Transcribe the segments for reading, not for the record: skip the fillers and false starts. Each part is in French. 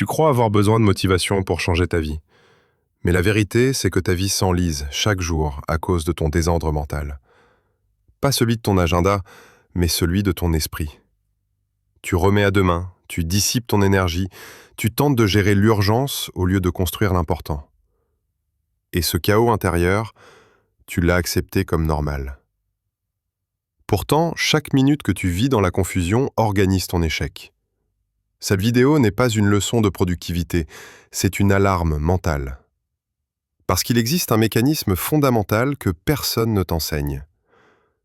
Tu crois avoir besoin de motivation pour changer ta vie. Mais la vérité, c'est que ta vie s'enlise chaque jour à cause de ton désordre mental. Pas celui de ton agenda, mais celui de ton esprit. Tu remets à demain, tu dissipes ton énergie, tu tentes de gérer l'urgence au lieu de construire l'important. Et ce chaos intérieur, tu l'as accepté comme normal. Pourtant, chaque minute que tu vis dans la confusion organise ton échec. Cette vidéo n'est pas une leçon de productivité, c'est une alarme mentale. Parce qu'il existe un mécanisme fondamental que personne ne t'enseigne.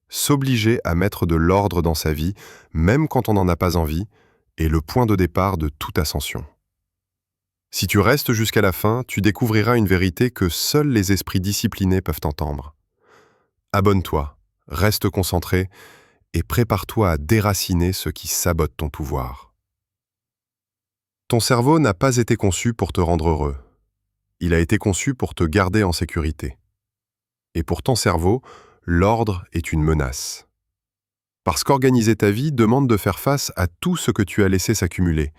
S'obliger à mettre de l'ordre dans sa vie, même quand on n'en a pas envie, est le point de départ de toute ascension. Si tu restes jusqu'à la fin, tu découvriras une vérité que seuls les esprits disciplinés peuvent entendre. Abonne-toi, reste concentré et prépare-toi à déraciner ce qui sabote ton pouvoir. Ton cerveau n'a pas été conçu pour te rendre heureux. Il a été conçu pour te garder en sécurité. Et pour ton cerveau, l'ordre est une menace. Parce qu'organiser ta vie demande de faire face à tout ce que tu as laissé s'accumuler.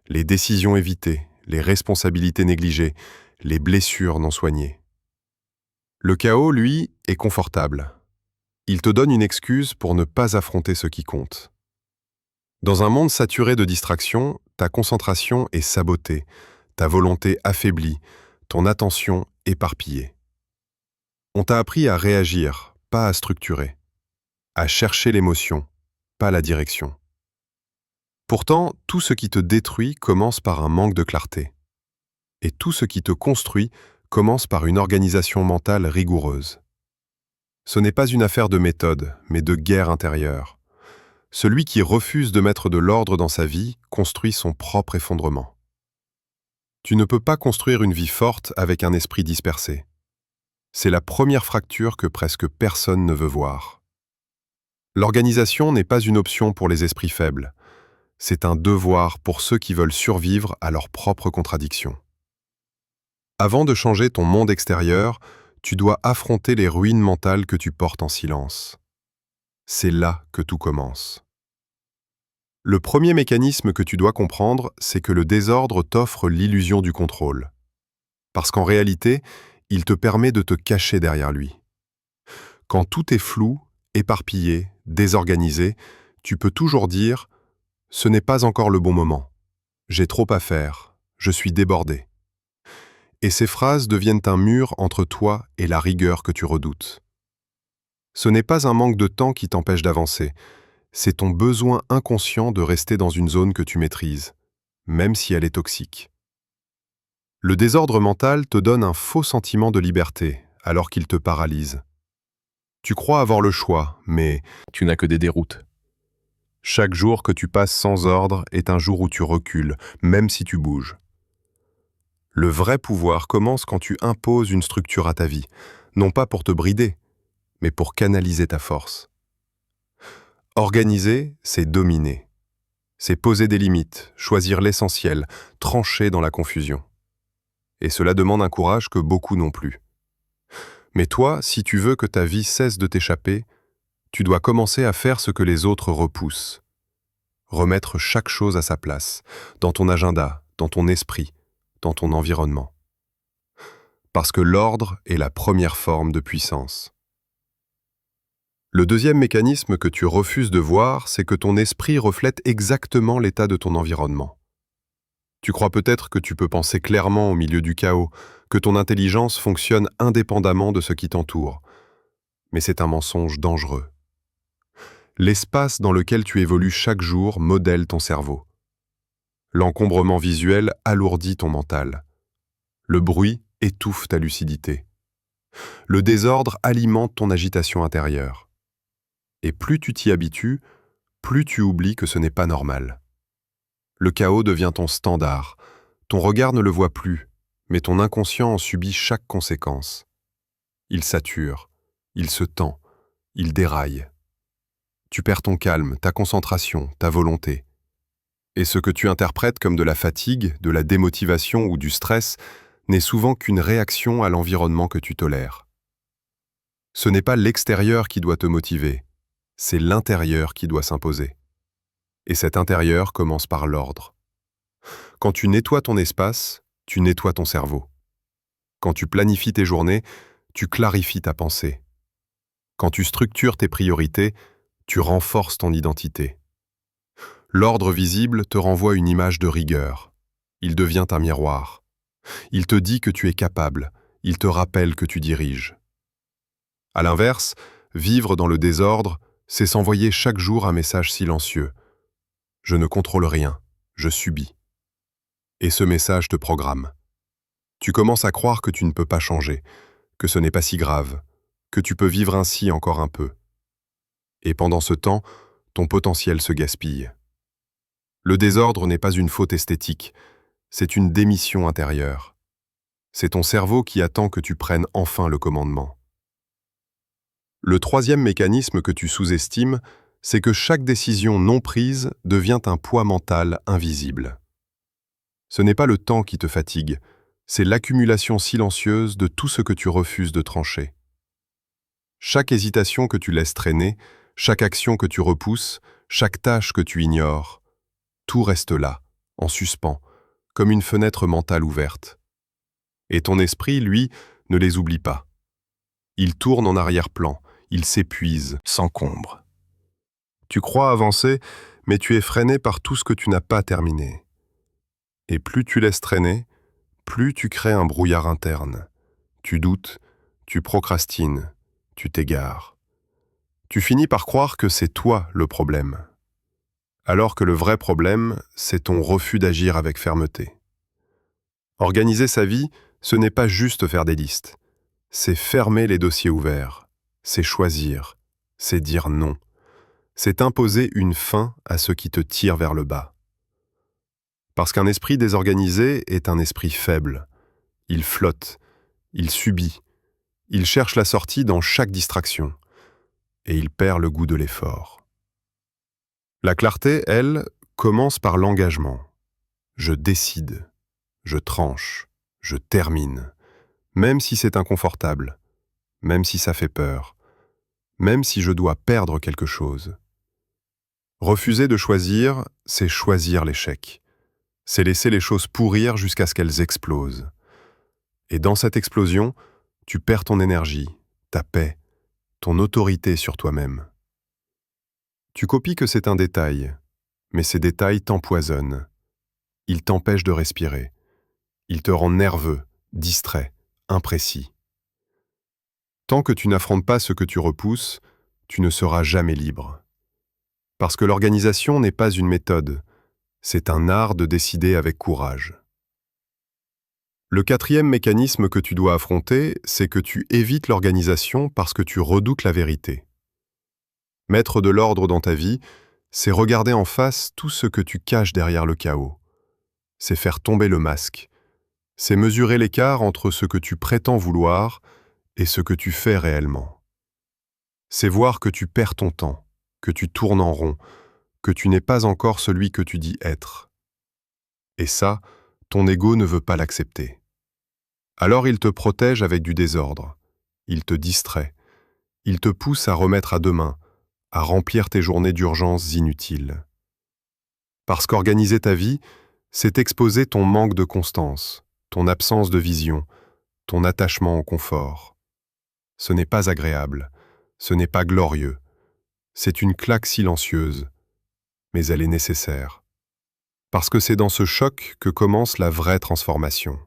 Les décisions évitées, les responsabilités négligées, les blessures non soignées. Le chaos, lui, est confortable. Il te donne une excuse pour ne pas affronter ce qui compte. Dans un monde saturé de distractions, ta concentration est sabotée, ta volonté affaiblie, ton attention éparpillée. On t'a appris à réagir, pas à structurer, à chercher l'émotion, pas la direction. Pourtant, tout ce qui te détruit commence par un manque de clarté. Et tout ce qui te construit commence par une organisation mentale rigoureuse. Ce n'est pas une affaire de méthode, mais de guerre intérieure. Celui qui refuse de mettre de l'ordre dans sa vie construit son propre effondrement. Tu ne peux pas construire une vie forte avec un esprit dispersé. C'est la première fracture que presque personne ne veut voir. L'organisation n'est pas une option pour les esprits faibles. C'est un devoir pour ceux qui veulent survivre à leurs propres contradictions. Avant de changer ton monde extérieur, tu dois affronter les ruines mentales que tu portes en silence. C'est là que tout commence. Le premier mécanisme que tu dois comprendre, c'est que le désordre t'offre l'illusion du contrôle. Parce qu'en réalité, il te permet de te cacher derrière lui. Quand tout est flou, éparpillé, désorganisé, tu peux toujours dire « Ce n'est pas encore le bon moment. J'ai trop à faire. Je suis débordé. » Et ces phrases deviennent un mur entre toi et la rigueur que tu redoutes. Ce n'est pas un manque de temps qui t'empêche d'avancer. C'est ton besoin inconscient de rester dans une zone que tu maîtrises, même si elle est toxique. Le désordre mental te donne un faux sentiment de liberté, alors qu'il te paralyse. Tu crois avoir le choix, mais tu n'as que des déroutes. Chaque jour que tu passes sans ordre est un jour où tu recules, même si tu bouges. Le vrai pouvoir commence quand tu imposes une structure à ta vie, non pas pour te brider, mais pour canaliser ta force. Organiser, c'est dominer. C'est poser des limites, choisir l'essentiel, trancher dans la confusion. Et cela demande un courage que beaucoup n'ont plus. Mais toi, si tu veux que ta vie cesse de t'échapper, tu dois commencer à faire ce que les autres repoussent. Remettre chaque chose à sa place, dans ton agenda, dans ton esprit, dans ton environnement. Parce que l'ordre est la première forme de puissance. Le deuxième mécanisme que tu refuses de voir, c'est que ton esprit reflète exactement l'état de ton environnement. Tu crois peut-être que tu peux penser clairement au milieu du chaos, que ton intelligence fonctionne indépendamment de ce qui t'entoure. Mais c'est un mensonge dangereux. L'espace dans lequel tu évolues chaque jour modèle ton cerveau. L'encombrement visuel alourdit ton mental. Le bruit étouffe ta lucidité. Le désordre alimente ton agitation intérieure. Et plus tu t'y habitues, plus tu oublies que ce n'est pas normal. Le chaos devient ton standard. Ton regard ne le voit plus, mais ton inconscient en subit chaque conséquence. Il sature, il se tend, il déraille. Tu perds ton calme, ta concentration, ta volonté. Et ce que tu interprètes comme de la fatigue, de la démotivation ou du stress n'est souvent qu'une réaction à l'environnement que tu tolères. Ce n'est pas l'extérieur qui doit te motiver, c'est l'intérieur qui doit s'imposer. Et cet intérieur commence par l'ordre. Quand tu nettoies ton espace, tu nettoies ton cerveau. Quand tu planifies tes journées, tu clarifies ta pensée. Quand tu structures tes priorités, tu renforces ton identité. L'ordre visible te renvoie une image de rigueur. Il devient un miroir. Il te dit que tu es capable. Il te rappelle que tu diriges. À l'inverse, vivre dans le désordre, c'est s'envoyer chaque jour un message silencieux. Je ne contrôle rien, je subis. Et ce message te programme. Tu commences à croire que tu ne peux pas changer, que ce n'est pas si grave, que tu peux vivre ainsi encore un peu. Et pendant ce temps, ton potentiel se gaspille. Le désordre n'est pas une faute esthétique, c'est une démission intérieure. C'est ton cerveau qui attend que tu prennes enfin le commandement. Le troisième mécanisme que tu sous-estimes, c'est que chaque décision non prise devient un poids mental invisible. Ce n'est pas le temps qui te fatigue, c'est l'accumulation silencieuse de tout ce que tu refuses de trancher. Chaque hésitation que tu laisses traîner, chaque action que tu repousses, chaque tâche que tu ignores, tout reste là, en suspens, comme une fenêtre mentale ouverte. Et ton esprit, lui, ne les oublie pas. Il tourne en arrière-plan, il s'épuise, s'encombre. Tu crois avancer, mais tu es freiné par tout ce que tu n'as pas terminé. Et plus tu laisses traîner, plus tu crées un brouillard interne. Tu doutes, tu procrastines, tu t'égares. Tu finis par croire que c'est toi le problème. Alors que le vrai problème, c'est ton refus d'agir avec fermeté. Organiser sa vie, ce n'est pas juste faire des listes. C'est fermer les dossiers ouverts. C'est choisir. C'est dire non. C'est imposer une fin à ce qui te tire vers le bas. Parce qu'un esprit désorganisé est un esprit faible. Il flotte, il subit, il cherche la sortie dans chaque distraction, et il perd le goût de l'effort. La clarté, elle, commence par l'engagement. Je décide, je tranche, je termine, même si c'est inconfortable, même si ça fait peur, même si je dois perdre quelque chose. Refuser de choisir, c'est choisir l'échec. C'est laisser les choses pourrir jusqu'à ce qu'elles explosent. Et dans cette explosion, tu perds ton énergie, ta paix, ton autorité sur toi-même. Tu copies que c'est un détail, mais ces détails t'empoisonnent. Ils t'empêchent de respirer. Ils te rendent nerveux, distrait, imprécis. Tant que tu n'affrontes pas ce que tu repousses, tu ne seras jamais libre. Parce que l'organisation n'est pas une méthode, c'est un art de décider avec courage. Le quatrième mécanisme que tu dois affronter, c'est que tu évites l'organisation parce que tu redoutes la vérité. Mettre de l'ordre dans ta vie, c'est regarder en face tout ce que tu caches derrière le chaos. C'est faire tomber le masque. C'est mesurer l'écart entre ce que tu prétends vouloir et ce que tu fais réellement. C'est voir que tu perds ton temps, que tu tournes en rond, que tu n'es pas encore celui que tu dis être. Et ça, ton ego ne veut pas l'accepter. Alors il te protège avec du désordre. Il te distrait. Il te pousse à remettre à demain, à remplir tes journées d'urgence inutiles. Parce qu'organiser ta vie, c'est exposer ton manque de constance, ton absence de vision, ton attachement au confort. Ce n'est pas agréable, ce n'est pas glorieux. C'est une claque silencieuse, mais elle est nécessaire. Parce que c'est dans ce choc que commence la vraie transformation.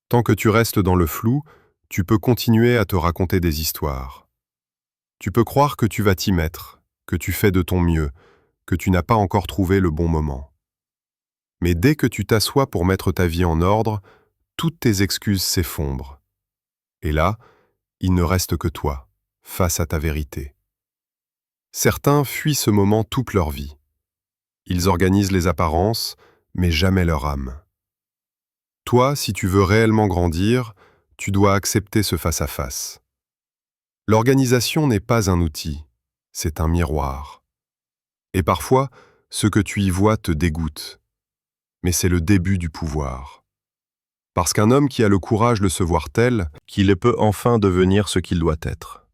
Tant que tu restes dans le flou, tu peux continuer à te raconter des histoires. Tu peux croire que tu vas t'y mettre, que tu fais de ton mieux, que tu n'as pas encore trouvé le bon moment. Mais dès que tu t'assois pour mettre ta vie en ordre, toutes tes excuses s'effondrent. Et là, il ne reste que toi, face à ta vérité. Certains fuient ce moment toute leur vie. Ils organisent les apparences, mais jamais leur âme. Toi, si tu veux réellement grandir, tu dois accepter ce face-à-face. L'organisation n'est pas un outil, c'est un miroir. Et parfois, ce que tu y vois te dégoûte. Mais c'est le début du pouvoir. Parce qu'un homme qui a le courage de se voir tel, qu'il peut enfin devenir ce qu'il doit être.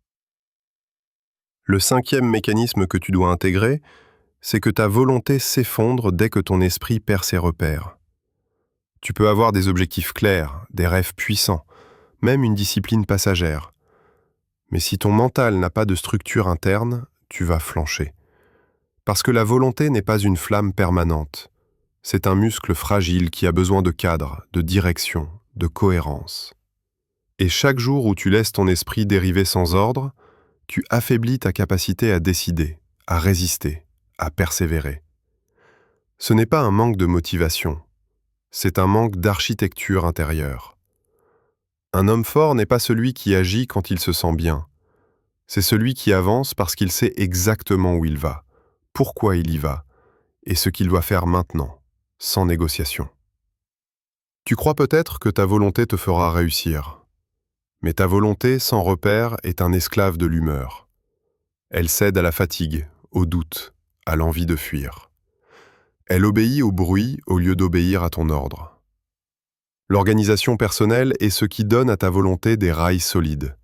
Le cinquième mécanisme que tu dois intégrer, c'est que ta volonté s'effondre dès que ton esprit perd ses repères. Tu peux avoir des objectifs clairs, des rêves puissants, même une discipline passagère. Mais si ton mental n'a pas de structure interne, tu vas flancher. Parce que la volonté n'est pas une flamme permanente. C'est un muscle fragile qui a besoin de cadre, de direction, de cohérence. Et chaque jour où tu laisses ton esprit dériver sans ordre, tu affaiblis ta capacité à décider, à résister, à persévérer. Ce n'est pas un manque de motivation, c'est un manque d'architecture intérieure. Un homme fort n'est pas celui qui agit quand il se sent bien. C'est celui qui avance parce qu'il sait exactement où il va, pourquoi il y va, et ce qu'il doit faire maintenant, sans négociation. Tu crois peut-être que ta volonté te fera réussir. Mais ta volonté, sans repère, est un esclave de l'humeur. Elle cède à la fatigue, au doute, à l'envie de fuir. Elle obéit au bruit au lieu d'obéir à ton ordre. L'organisation personnelle est ce qui donne à ta volonté des rails solides,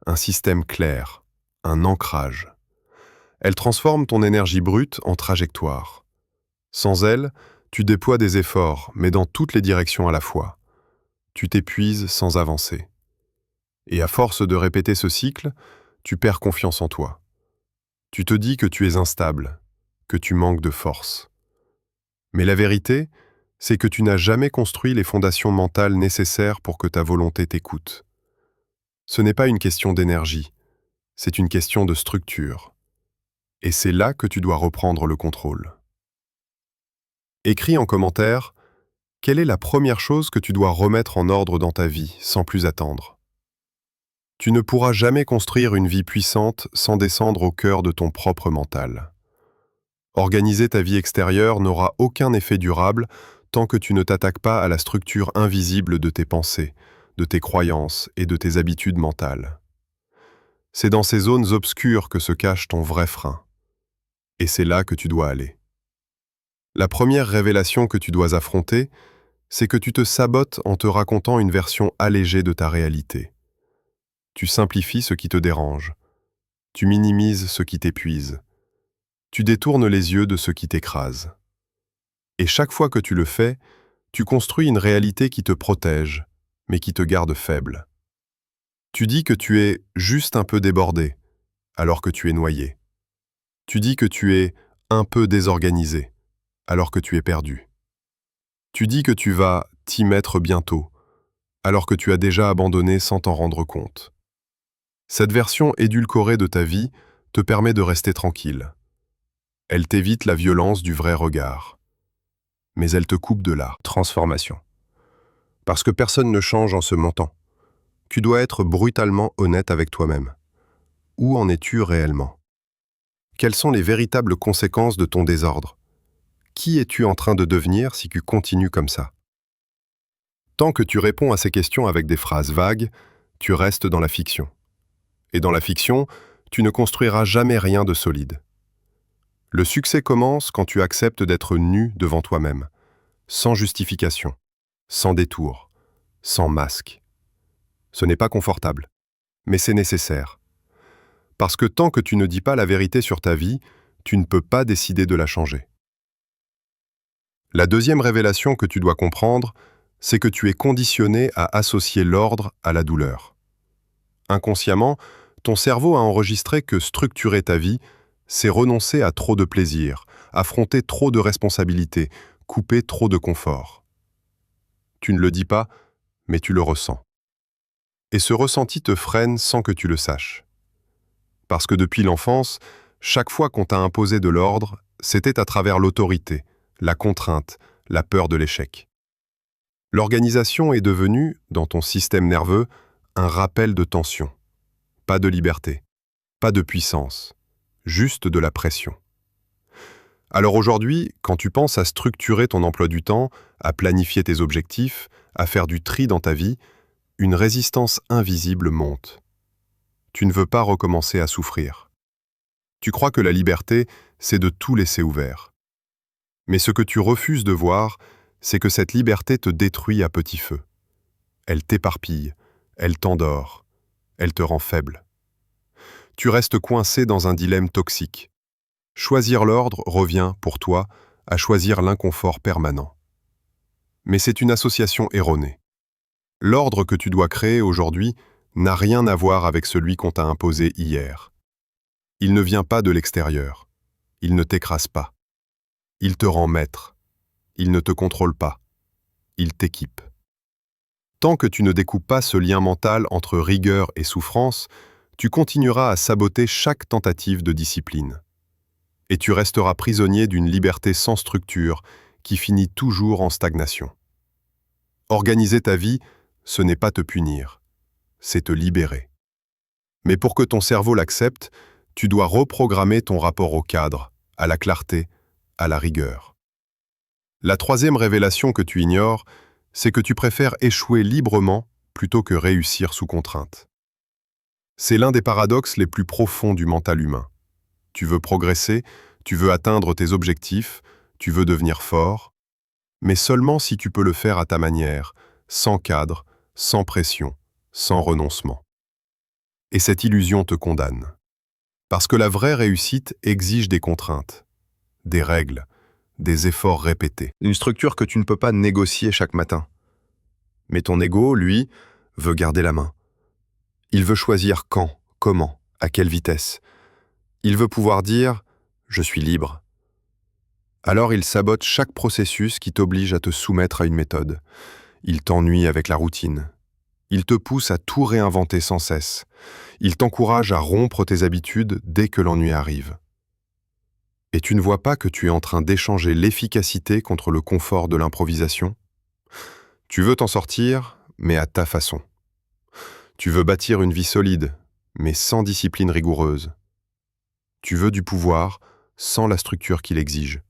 un système clair, un ancrage. Elle transforme ton énergie brute en trajectoire. Sans elle, tu déploies des efforts, mais dans toutes les directions à la fois. Tu t'épuises sans avancer. Et à force de répéter ce cycle, tu perds confiance en toi. Tu te dis que tu es instable, que tu manques de force. Mais la vérité, c'est que tu n'as jamais construit les fondations mentales nécessaires pour que ta volonté t'écoute. Ce n'est pas une question d'énergie, c'est une question de structure. Et c'est là que tu dois reprendre le contrôle. Écris en commentaire, quelle est la première chose que tu dois remettre en ordre dans ta vie, sans plus attendre? Tu ne pourras jamais construire une vie puissante sans descendre au cœur de ton propre mental. Organiser ta vie extérieure n'aura aucun effet durable tant que tu ne t'attaques pas à la structure invisible de tes pensées, de tes croyances et de tes habitudes mentales. C'est dans ces zones obscures que se cache ton vrai frein. Et c'est là que tu dois aller. La première révélation que tu dois affronter, c'est que tu te sabotes en te racontant une version allégée de ta réalité. Tu simplifies ce qui te dérange. Tu minimises ce qui t'épuise. Tu détournes les yeux de ce qui t'écrase. Et chaque fois que tu le fais, tu construis une réalité qui te protège, mais qui te garde faible. Tu dis que tu es juste un peu débordé, alors que tu es noyé. Tu dis que tu es un peu désorganisé, alors que tu es perdu. Tu dis que tu vas t'y mettre bientôt, alors que tu as déjà abandonné sans t'en rendre compte. Cette version édulcorée de ta vie te permet de rester tranquille. Elle t'évite la violence du vrai regard. Mais elle te coupe de la transformation. Parce que personne ne change en se mentant. Tu dois être brutalement honnête avec toi-même. Où en es-tu réellement? Quelles sont les véritables conséquences de ton désordre? Qui es-tu en train de devenir si tu continues comme ça? Tant que tu réponds à ces questions avec des phrases vagues, tu restes dans la fiction. Et dans la fiction, tu ne construiras jamais rien de solide. Le succès commence quand tu acceptes d'être nu devant toi-même, sans justification, sans détour, sans masque. Ce n'est pas confortable, mais c'est nécessaire. Parce que tant que tu ne dis pas la vérité sur ta vie, tu ne peux pas décider de la changer. La deuxième révélation que tu dois comprendre, c'est que tu es conditionné à associer l'ordre à la douleur. Inconsciemment, ton cerveau a enregistré que structurer ta vie, c'est renoncer à trop de plaisir, affronter trop de responsabilités, couper trop de confort. Tu ne le dis pas, mais tu le ressens. Et ce ressenti te freine sans que tu le saches. Parce que depuis l'enfance, chaque fois qu'on t'a imposé de l'ordre, c'était à travers l'autorité, la contrainte, la peur de l'échec. L'organisation est devenue, dans ton système nerveux, un rappel de tension. Pas de liberté, pas de puissance, juste de la pression. Alors aujourd'hui, quand tu penses à structurer ton emploi du temps, à planifier tes objectifs, à faire du tri dans ta vie, une résistance invisible monte. Tu ne veux pas recommencer à souffrir. Tu crois que la liberté, c'est de tout laisser ouvert. Mais ce que tu refuses de voir, c'est que cette liberté te détruit à petit feu. Elle t'éparpille, elle t'endort, elle te rend faible. Tu restes coincé dans un dilemme toxique. Choisir l'ordre revient, pour toi, à choisir l'inconfort permanent. Mais c'est une association erronée. L'ordre que tu dois créer aujourd'hui n'a rien à voir avec celui qu'on t'a imposé hier. Il ne vient pas de l'extérieur. Il ne t'écrase pas. Il te rend maître. Il ne te contrôle pas. Il t'équipe. Tant que tu ne découpes pas ce lien mental entre rigueur et souffrance, tu continueras à saboter chaque tentative de discipline. Et tu resteras prisonnier d'une liberté sans structure qui finit toujours en stagnation. Organiser ta vie, ce n'est pas te punir, c'est te libérer. Mais pour que ton cerveau l'accepte, tu dois reprogrammer ton rapport au cadre, à la clarté, à la rigueur. La troisième révélation que tu ignores, c'est que tu préfères échouer librement plutôt que réussir sous contrainte. C'est l'un des paradoxes les plus profonds du mental humain. Tu veux progresser, tu veux atteindre tes objectifs, tu veux devenir fort, mais seulement si tu peux le faire à ta manière, sans cadre, sans pression, sans renoncement. Et cette illusion te condamne. Parce que la vraie réussite exige des contraintes, des règles, des efforts répétés. Une structure que tu ne peux pas négocier chaque matin. Mais ton ego, lui, veut garder la main. Il veut choisir quand, comment, à quelle vitesse. Il veut pouvoir dire « je suis libre ». Alors il sabote chaque processus qui t'oblige à te soumettre à une méthode. Il t'ennuie avec la routine. Il te pousse à tout réinventer sans cesse. Il t'encourage à rompre tes habitudes dès que l'ennui arrive. Et tu ne vois pas que tu es en train d'échanger l'efficacité contre le confort de l'improvisation? Tu veux t'en sortir, mais à ta façon. Tu veux bâtir une vie solide, mais sans discipline rigoureuse. Tu veux du pouvoir, sans la structure qu'il exige.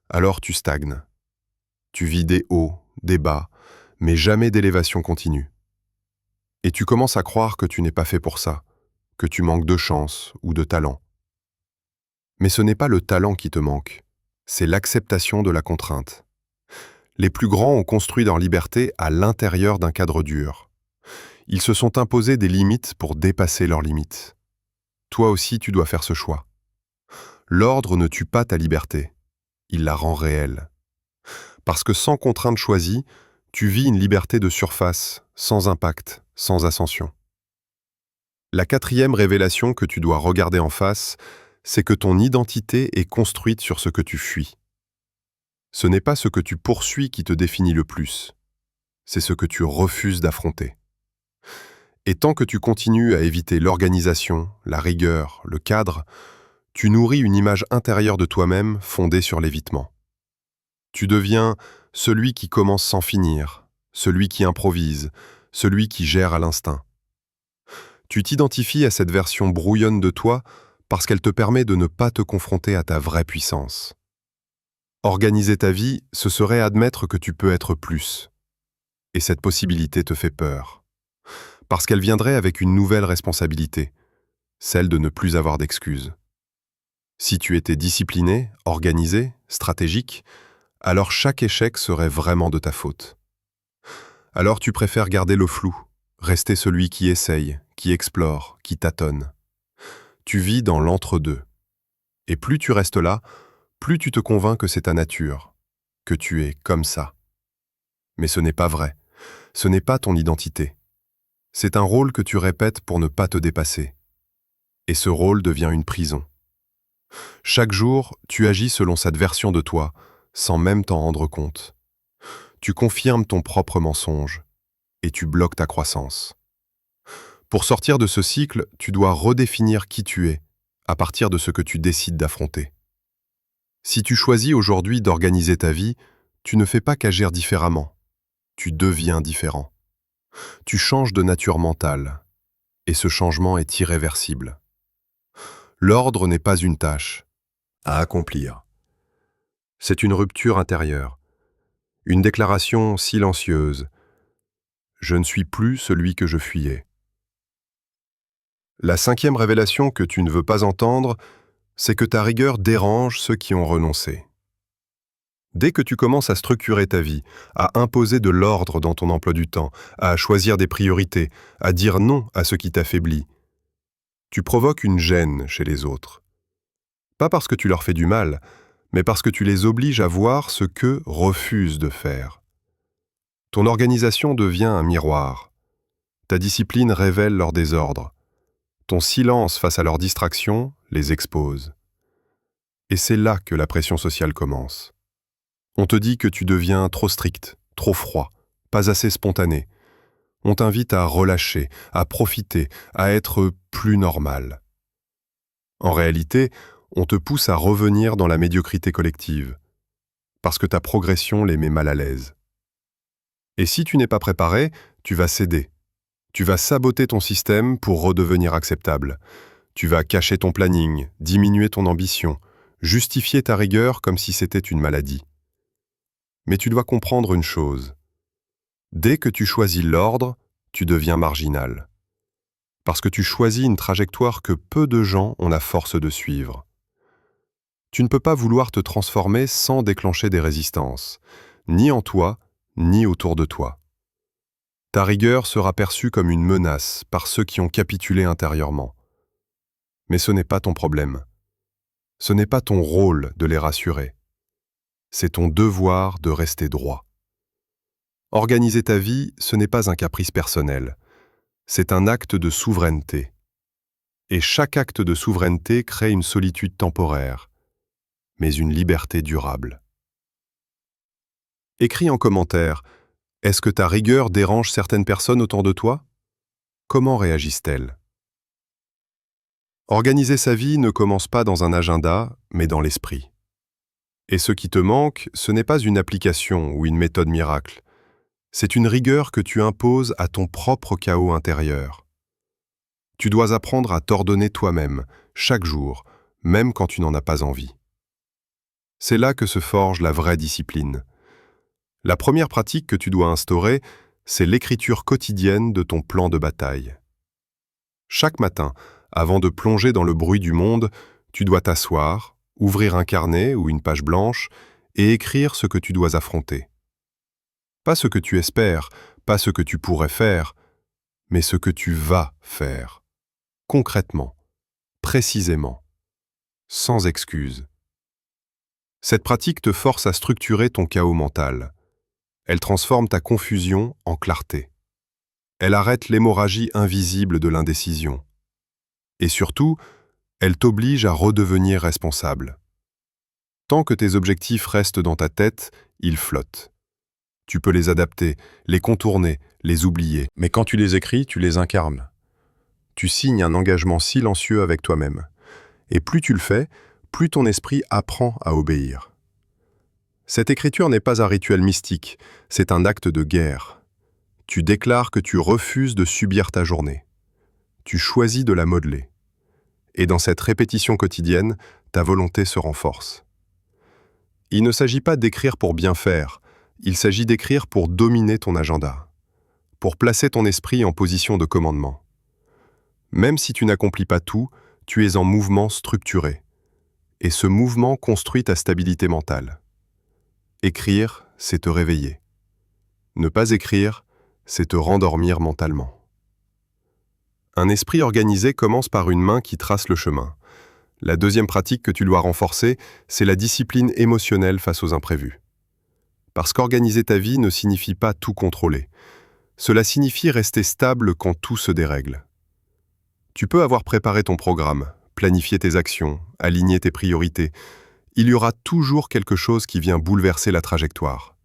Alors tu stagnes. Tu vis des hauts, des bas, mais jamais d'élévation continue. Et tu commences à croire que tu n'es pas fait pour ça, que tu manques de chance ou de talent. Mais ce n'est pas le talent qui te manque, c'est l'acceptation de la contrainte. Les plus grands ont construit leur liberté à l'intérieur d'un cadre dur. Ils se sont imposés des limites pour dépasser leurs limites. Toi aussi, tu dois faire ce choix. L'ordre ne tue pas ta liberté, il la rend réelle. Parce que sans contrainte choisie, tu vis une liberté de surface, sans impact, sans ascension. La quatrième révélation que tu dois regarder en face, c'est que ton identité est construite sur ce que tu fuis. Ce n'est pas ce que tu poursuis qui te définit le plus, c'est ce que tu refuses d'affronter. Et tant que tu continues à éviter l'organisation, la rigueur, le cadre, tu nourris une image intérieure de toi-même fondée sur l'évitement. Tu deviens celui qui commence sans finir, celui qui improvise, celui qui gère à l'instinct. Tu t'identifies à cette version brouillonne de toi parce qu'elle te permet de ne pas te confronter à ta vraie puissance. Organiser ta vie, ce serait admettre que tu peux être plus. Et cette possibilité te fait peur. Parce qu'elle viendrait avec une nouvelle responsabilité, celle de ne plus avoir d'excuses. Si tu étais discipliné, organisé, stratégique, alors chaque échec serait vraiment de ta faute. Alors tu préfères garder le flou, rester celui qui essaye, qui explore, qui tâtonne. Tu vis dans l'entre-deux. Et plus tu restes là, plus tu te convaincs que c'est ta nature, que tu es comme ça. Mais ce n'est pas vrai, ce n'est pas ton identité. C'est un rôle que tu répètes pour ne pas te dépasser. Et ce rôle devient une prison. Chaque jour, tu agis selon cette version de toi, sans même t'en rendre compte. Tu confirmes ton propre mensonge, et tu bloques ta croissance. Pour sortir de ce cycle, tu dois redéfinir qui tu es, à partir de ce que tu décides d'affronter. Si tu choisis aujourd'hui d'organiser ta vie, tu ne fais pas qu'agir différemment. Tu deviens différent. Tu changes de nature mentale, et ce changement est irréversible. L'ordre n'est pas une tâche à accomplir. C'est une rupture intérieure, une déclaration silencieuse. Je ne suis plus celui que je fuyais. La cinquième révélation que tu ne veux pas entendre, c'est que ta rigueur dérange ceux qui ont renoncé. Dès que tu commences à structurer ta vie, à imposer de l'ordre dans ton emploi du temps, à choisir des priorités, à dire non à ce qui t'affaiblit, tu provoques une gêne chez les autres. Pas parce que tu leur fais du mal, mais parce que tu les obliges à voir ce qu'eux refusent de faire. Ton organisation devient un miroir. Ta discipline révèle leur désordre. Ton silence face à leurs distractions les expose. Et c'est là que la pression sociale commence. On te dit que tu deviens trop strict, trop froid, pas assez spontané. On t'invite à relâcher, à profiter, à être plus normal. En réalité, on te pousse à revenir dans la médiocrité collective, parce que ta progression les met mal à l'aise. Et si tu n'es pas préparé, tu vas céder. Tu vas saboter ton système pour redevenir acceptable. Tu vas cacher ton planning, diminuer ton ambition, justifier ta rigueur comme si c'était une maladie. Mais tu dois comprendre une chose. Dès que tu choisis l'ordre, tu deviens marginal. Parce que tu choisis une trajectoire que peu de gens ont la force de suivre. Tu ne peux pas vouloir te transformer sans déclencher des résistances, ni en toi, ni autour de toi. Ta rigueur sera perçue comme une menace par ceux qui ont capitulé intérieurement. Mais ce n'est pas ton problème. Ce n'est pas ton rôle de les rassurer. C'est ton devoir de rester droit. Organiser ta vie, ce n'est pas un caprice personnel. C'est un acte de souveraineté. Et chaque acte de souveraineté crée une solitude temporaire, mais une liberté durable. Écris en commentaire, est-ce que ta rigueur dérange certaines personnes autour de toi? Comment réagissent-elles? Organiser sa vie ne commence pas dans un agenda, mais dans l'esprit. Et ce qui te manque, ce n'est pas une application ou une méthode miracle. C'est une rigueur que tu imposes à ton propre chaos intérieur. Tu dois apprendre à t'ordonner toi-même, chaque jour, même quand tu n'en as pas envie. C'est là que se forge la vraie discipline. La première pratique que tu dois instaurer, c'est l'écriture quotidienne de ton plan de bataille. Chaque matin, avant de plonger dans le bruit du monde, tu dois t'asseoir, ouvrir un carnet ou une page blanche et écrire ce que tu dois affronter. Pas ce que tu espères, pas ce que tu pourrais faire, mais ce que tu vas faire. Concrètement, précisément, sans excuse. Cette pratique te force à structurer ton chaos mental. Elle transforme ta confusion en clarté. Elle arrête l'hémorragie invisible de l'indécision. Et surtout, elle t'oblige à redevenir responsable. Tant que tes objectifs restent dans ta tête, ils flottent. Tu peux les adapter, les contourner, les oublier. Mais quand tu les écris, tu les incarnes. Tu signes un engagement silencieux avec toi-même. Et plus tu le fais, plus ton esprit apprend à obéir. Cette écriture n'est pas un rituel mystique, c'est un acte de guerre. Tu déclares que tu refuses de subir ta journée. Tu choisis de la modeler. Et dans cette répétition quotidienne, ta volonté se renforce. Il ne s'agit pas d'écrire pour bien faire, il s'agit d'écrire pour dominer ton agenda, pour placer ton esprit en position de commandement. Même si tu n'accomplis pas tout, tu es en mouvement structuré. Et ce mouvement construit ta stabilité mentale. Écrire, c'est te réveiller. Ne pas écrire, c'est te rendormir mentalement. Un esprit organisé commence par une main qui trace le chemin. La deuxième pratique que tu dois renforcer, c'est la discipline émotionnelle face aux imprévus. Parce qu'organiser ta vie ne signifie pas tout contrôler. Cela signifie rester stable quand tout se dérègle. Tu peux avoir préparé ton programme, planifié tes actions, aligné tes priorités. Il y aura toujours quelque chose qui vient bouleverser la trajectoire.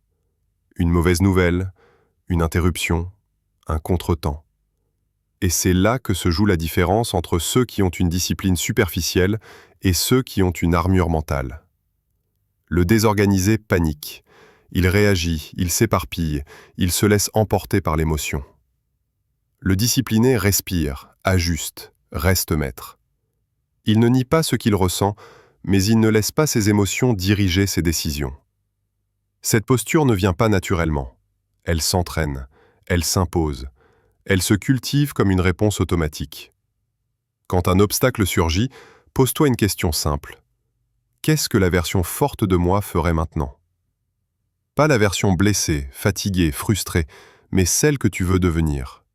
Une mauvaise nouvelle, une interruption, un contretemps. Et c'est là que se joue la différence entre ceux qui ont une discipline superficielle et ceux qui ont une armure mentale. Le désorganisé panique. Il réagit, il s'éparpille, il se laisse emporter par l'émotion. Le discipliné respire, ajuste, reste maître. Il ne nie pas ce qu'il ressent, mais il ne laisse pas ses émotions diriger ses décisions. Cette posture ne vient pas naturellement. Elle s'entraîne, elle s'impose. Elle se cultive comme une réponse automatique. Quand un obstacle surgit, pose-toi une question simple. Qu'est-ce que la version forte de moi ferait maintenant? Pas la version blessée, fatiguée, frustrée, mais celle que tu veux devenir.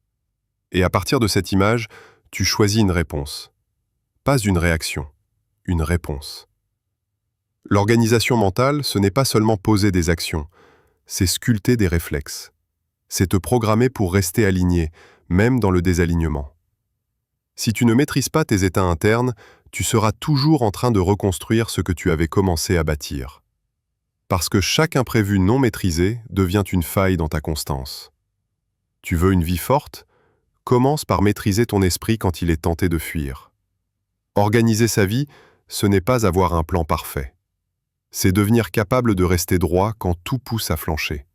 Et à partir de cette image, tu choisis une réponse. Pas une réaction. une réponse. L'organisation mentale, ce n'est pas seulement poser des actions, c'est sculpter des réflexes. C'est te programmer pour rester aligné, même dans le désalignement. Si tu ne maîtrises pas tes états internes, tu seras toujours en train de reconstruire ce que tu avais commencé à bâtir. Parce que chaque imprévu non maîtrisé devient une faille dans ta constance. Tu veux une vie forte? Commence par maîtriser ton esprit quand il est tenté de fuir. Organiser sa vie, ce n'est pas avoir un plan parfait. C'est devenir capable de rester droit quand tout pousse à flancher.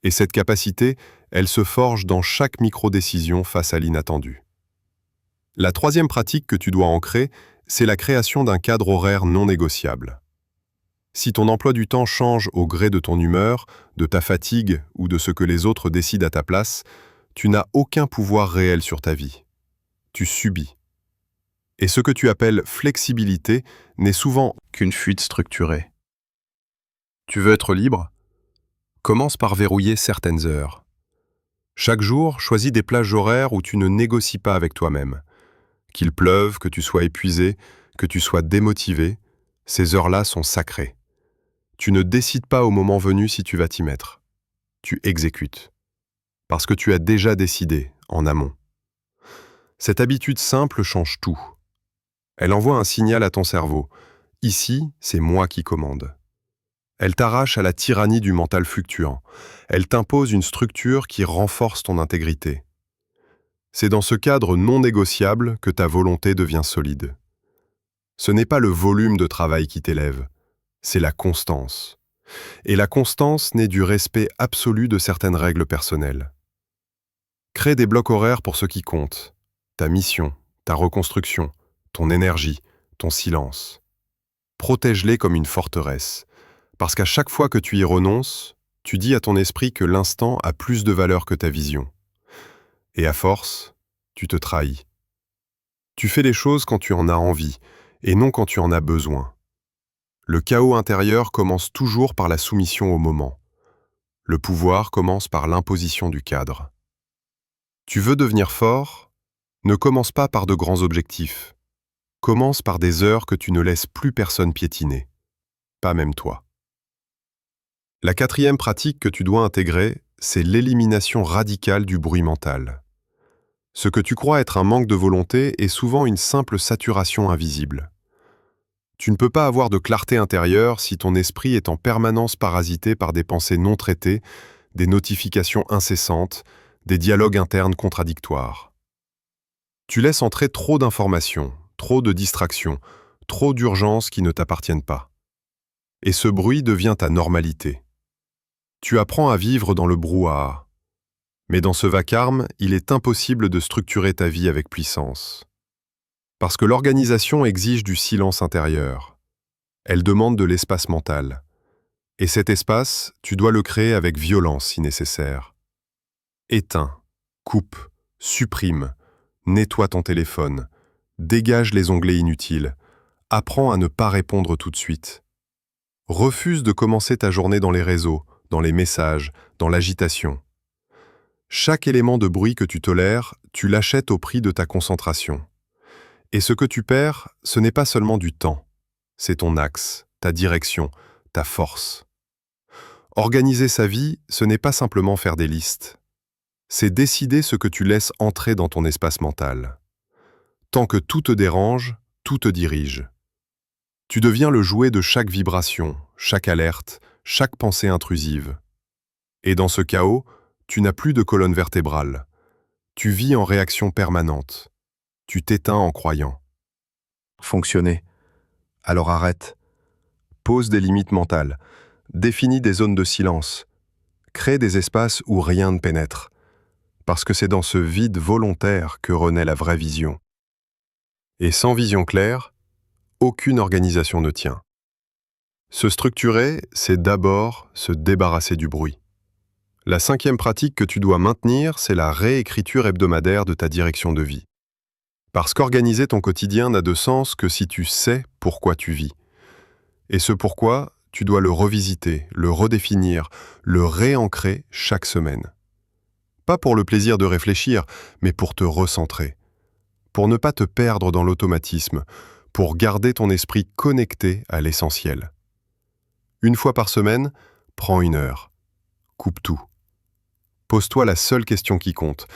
Et cette capacité, elle se forge dans chaque micro-décision face à l'inattendu. La troisième pratique que tu dois ancrer, c'est la création d'un cadre horaire non négociable. Si ton emploi du temps change au gré de ton humeur, de ta fatigue ou de ce que les autres décident à ta place, tu n'as aucun pouvoir réel sur ta vie. Tu subis. Et ce que tu appelles flexibilité n'est souvent qu'une fuite structurée. Tu veux être libre? Commence par verrouiller certaines heures. Chaque jour, choisis des plages horaires où tu ne négocies pas avec toi-même. Qu'il pleuve, que tu sois épuisé, que tu sois démotivé, ces heures-là sont sacrées. Tu ne décides pas au moment venu si tu vas t'y mettre. Tu exécutes. Parce que tu as déjà décidé, en amont. Cette habitude simple change tout. Elle envoie un signal à ton cerveau. Ici, c'est moi qui commande. Elle t'arrache à la tyrannie du mental fluctuant. Elle t'impose une structure qui renforce ton intégrité. C'est dans ce cadre non négociable que ta volonté devient solide. Ce n'est pas le volume de travail qui t'élève, c'est la constance. Et la constance naît du respect absolu de certaines règles personnelles. Crée des blocs horaires pour ce qui compte, ta mission, ta reconstruction, ton énergie, ton silence. Protège-les comme une forteresse, parce qu'à chaque fois que tu y renonces, tu dis à ton esprit que l'instant a plus de valeur que ta vision. Et à force, tu te trahis. Tu fais les choses quand tu en as envie, et non quand tu en as besoin. Le chaos intérieur commence toujours par la soumission au moment. Le pouvoir commence par l'imposition du cadre. Tu veux devenir fort? Ne commence pas par de grands objectifs. Commence par des heures que tu ne laisses plus personne piétiner. Pas même toi. La quatrième pratique que tu dois intégrer, c'est l'élimination radicale du bruit mental. Ce que tu crois être un manque de volonté est souvent une simple saturation invisible. Tu ne peux pas avoir de clarté intérieure si ton esprit est en permanence parasité par des pensées non traitées, des notifications incessantes, des dialogues internes contradictoires. Tu laisses entrer trop d'informations, trop de distractions, trop d'urgences qui ne t'appartiennent pas. Et ce bruit devient ta normalité. Tu apprends à vivre dans le brouhaha. Mais dans ce vacarme, il est impossible de structurer ta vie avec puissance. Parce que l'organisation exige du silence intérieur. Elle demande de l'espace mental. Et cet espace, tu dois le créer avec violence si nécessaire. Éteins, coupe, supprime, nettoie ton téléphone, dégage les onglets inutiles, apprends à ne pas répondre tout de suite. Refuse de commencer ta journée dans les réseaux, dans les messages, dans l'agitation. Chaque élément de bruit que tu tolères, tu l'achètes au prix de ta concentration. Et ce que tu perds, ce n'est pas seulement du temps, c'est ton axe, ta direction, ta force. Organiser sa vie, ce n'est pas simplement faire des listes. C'est décider ce que tu laisses entrer dans ton espace mental. Tant que tout te dérange, tout te dirige. Tu deviens le jouet de chaque vibration, chaque alerte, chaque pensée intrusive. Et dans ce chaos, tu n'as plus de colonne vertébrale. Tu vis en réaction permanente. Tu t'éteins en croyant. Fonctionner. Alors arrête. Pose des limites mentales. Définis des zones de silence. Crée des espaces où rien ne pénètre. Parce que c'est dans ce vide volontaire que renaît la vraie vision. Et sans vision claire, aucune organisation ne tient. Se structurer, c'est d'abord se débarrasser du bruit. La cinquième pratique que tu dois maintenir, c'est la réécriture hebdomadaire de ta direction de vie. Parce qu'organiser ton quotidien n'a de sens que si tu sais pourquoi tu vis. Et ce pourquoi, tu dois le revisiter, le redéfinir, le réancrer chaque semaine. Pas pour le plaisir de réfléchir, mais pour te recentrer. Pour ne pas te perdre dans l'automatisme, pour garder ton esprit connecté à l'essentiel. Une fois par semaine, prends 1 heure. Coupe tout. Pose-toi la seule question qui compte.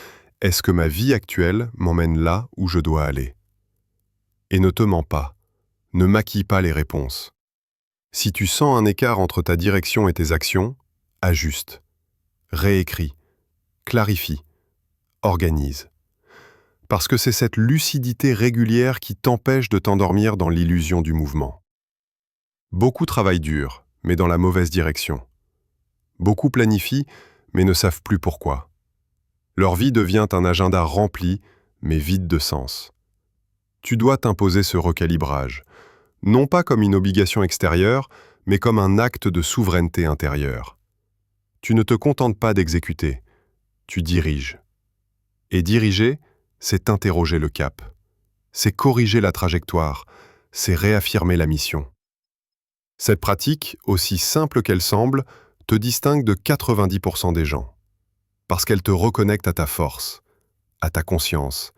Est-ce que ma vie actuelle m'emmène là où je dois aller? Et ne te mens pas. Ne maquille pas les réponses. Si tu sens un écart entre ta direction et tes actions, ajuste. Réécris. Clarifie. Organise. Parce que c'est cette lucidité régulière qui t'empêche de t'endormir dans l'illusion du mouvement. Beaucoup travaillent dur, mais dans la mauvaise direction. Beaucoup planifient, mais ne savent plus pourquoi. Leur vie devient un agenda rempli, mais vide de sens. Tu dois t'imposer ce recalibrage, non pas comme une obligation extérieure, mais comme un acte de souveraineté intérieure. Tu ne te contentes pas d'exécuter, tu diriges. Et diriger, c'est interroger le cap. C'est corriger la trajectoire, c'est réaffirmer la mission. Cette pratique, aussi simple qu'elle semble, te distingue de 90% des gens. Parce qu'elle te reconnecte à ta force, à ta conscience,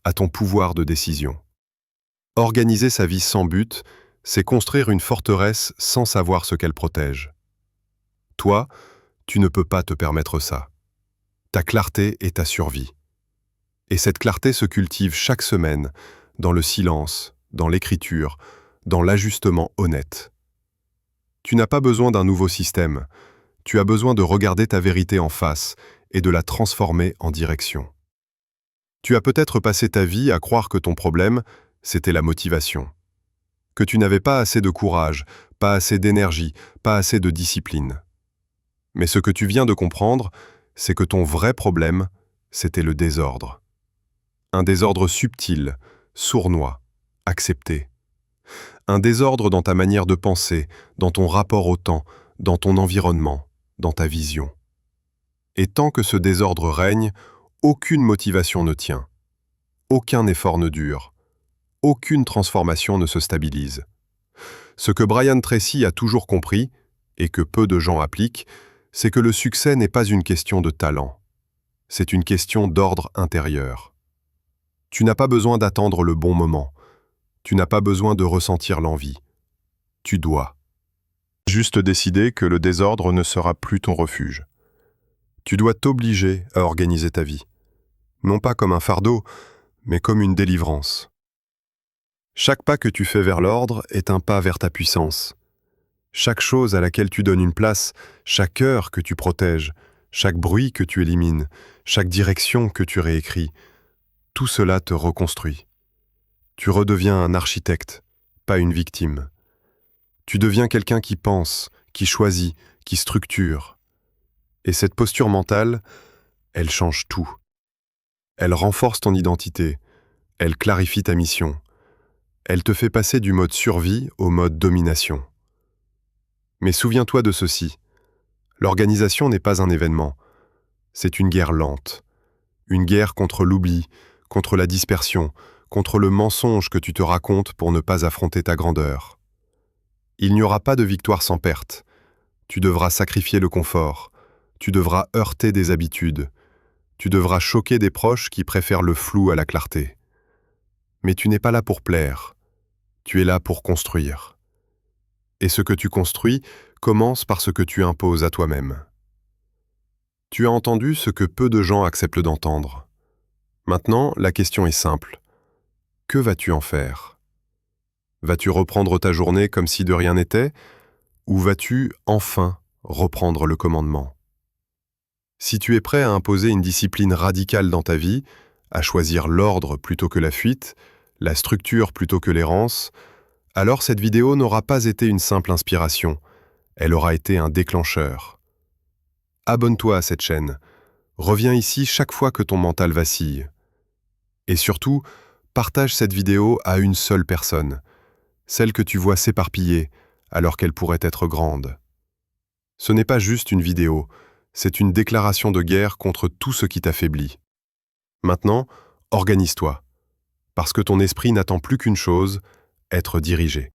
à ton pouvoir de décision. Organiser sa vie sans but, c'est construire une forteresse sans savoir ce qu'elle protège. Toi, tu ne peux pas te permettre ça. Ta clarté est ta survie. Et cette clarté se cultive chaque semaine, dans le silence, dans l'écriture, dans l'ajustement honnête. Tu n'as pas besoin d'un nouveau système, tu as besoin de regarder ta vérité en face et de la transformer en direction. Tu as peut-être passé ta vie à croire que ton problème, c'était la motivation. Que tu n'avais pas assez de courage, pas assez d'énergie, pas assez de discipline. Mais ce que tu viens de comprendre, c'est que ton vrai problème, c'était le désordre. Un désordre subtil, sournois, accepté. Un désordre dans ta manière de penser, dans ton rapport au temps, dans ton environnement, dans ta vision. Et tant que ce désordre règne, aucune motivation ne tient. Aucun effort ne dure. Aucune transformation ne se stabilise. Ce que Brian Tracy a toujours compris, et que peu de gens appliquent, c'est que le succès n'est pas une question de talent. C'est une question d'ordre intérieur. Tu n'as pas besoin d'attendre le bon moment. Tu n'as pas besoin de ressentir l'envie. Tu dois. Juste décider que le désordre ne sera plus ton refuge. Tu dois t'obliger à organiser ta vie. Non pas comme un fardeau, mais comme une délivrance. Chaque pas que tu fais vers l'ordre est un pas vers ta puissance. Chaque chose à laquelle tu donnes une place, chaque heure que tu protèges, chaque bruit que tu élimines, chaque direction que tu réécris, tout cela te reconstruit. Tu redeviens un architecte, pas une victime. Tu deviens quelqu'un qui pense, qui choisit, qui structure. Et cette posture mentale, elle change tout. Elle renforce ton identité, elle clarifie ta mission. Elle te fait passer du mode survie au mode domination. Mais souviens-toi de ceci, l'organisation n'est pas un événement, c'est une guerre lente. Une guerre contre l'oubli, contre la dispersion, contre le mensonge que tu te racontes pour ne pas affronter ta grandeur. Il n'y aura pas de victoire sans perte. Tu devras sacrifier le confort, tu devras heurter des habitudes, tu devras choquer des proches qui préfèrent le flou à la clarté. Mais tu n'es pas là pour plaire, tu es là pour construire. Et ce que tu construis commence par ce que tu imposes à toi-même. Tu as entendu ce que peu de gens acceptent d'entendre. Maintenant, la question est simple. Que vas-tu en faire? Vas-tu reprendre ta journée comme si de rien n'était, ou vas-tu enfin reprendre le commandement? Si tu es prêt à imposer une discipline radicale dans ta vie, à choisir l'ordre plutôt que la fuite, la structure plutôt que l'errance, alors cette vidéo n'aura pas été une simple inspiration, elle aura été un déclencheur. Abonne-toi à cette chaîne, reviens ici chaque fois que ton mental vacille. Et surtout, partage cette vidéo à une seule personne, celle que tu vois s'éparpiller alors qu'elle pourrait être grande. Ce n'est pas juste une vidéo, c'est une déclaration de guerre contre tout ce qui t'affaiblit. Maintenant, organise-toi, parce que ton esprit n'attend plus qu'une chose, être dirigé.